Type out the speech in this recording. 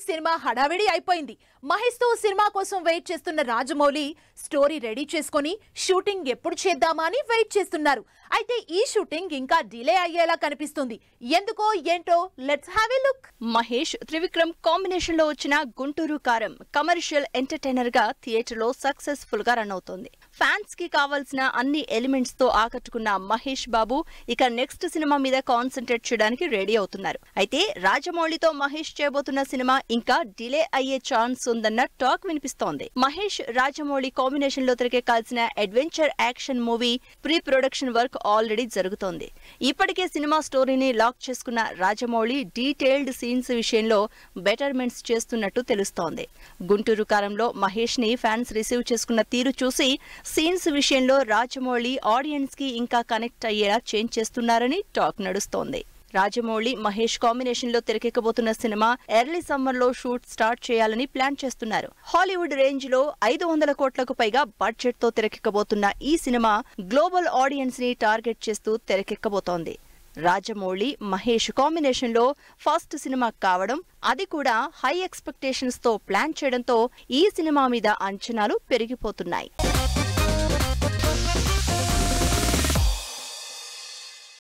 Cinema హడావిడి అయిపోయింది. మహేష్ తో సినిమా కోసం వెయిట్ చేస్తున్న రాజమౌళి స్టోరీ రెడీ చేసుకొని షూటింగ్ ఎప్పుడు చేద్దామా అని వెయిట్ చేస్తున్నారు. అయితే ఈ షూటింగ్ ఇంకా డిలే అయ్యేలా కనిపిస్తుంది. ఎందుకో ఏంటో let's have a look. Mahesh Trivikram combination లో వచ్చిన గుంటూరు కారం కమర్షియల్ ఎంటర్టైనర్ గా థియేటర్ లో సక్సెస్ఫుల్ గా రన్ అవుతోంది. ఫ్యాన్స్ కి కావాల్సిన అన్ని ఎలిమెంట్స్ తో ఆకట్టుకున్న మహేష్ బాబు ఇక నెక్స్ట్ సినిమా మీద కాన్సంట్రేట్ చేయడానికి రెడీ అవుతున్నారు. అయితే రాజమౌళితో మహేష్ చేయబోతున్న సినిమా ఇంకా డిలే అయ్యే ఛాన్స్ ఉందన్న టాక్ వినిపిస్తోంది. మహేష్ రాజమౌళి కాంబినేషన్ లో తెరకెక్కాల్సిన adventure action movie pre production work already జరుగుతోంది. ఇప్పటికే సినిమా స్టోరీని లాక్ చేసుకున్న రాజమౌళి డీటెయిల్డ్ సీన్స్ విషయంలో బెటర్మెంట్స్ చేస్తున్నట్టు తెలుస్తోంది. గుంటూరు కారంలో మహేష్ ని ఫ్యాన్స్ రిసీవ్ చేసుకున్న తీరు చూసి సీన్స్ విషయంలో రాజమౌళి ఆడియన్స్ కి ఇంకా కనెక్ట్ అయ్యేలా చేంజ్ చేస్తున్నారని టాక్ నడుస్తోంది. రాజమౌళి మహేష్ కాంబినేషన్ లో తెరకెక్కబోతున్న సినిమా ఎర్లీ సమ్మర్ లో షూట్ స్టార్ట్ చేయాలని ప్లాన్ చేస్తున్నారు. హాలీవుడ్ రేంజ్ లో 500 కోట్లకు పైగా బడ్జెట్ తో తెరకెక్కబోతున్న ఈ సినిమా గ్లోబల్ ఆడియన్స్ ని టార్గెట్ చేస్తూ తెరకెక్కబోతోంది. రాజమౌళి మహేష్ కాంబినేషన్ లో ఫస్ట్ సినిమా కావడం, అది కూడా హై ఎక్స్పెక్టేషన్స్ తో ప్లాన్ చేయడంతో ఈ సినిమా మీద అంచనాలు పెరిగిపోతున్నాయి.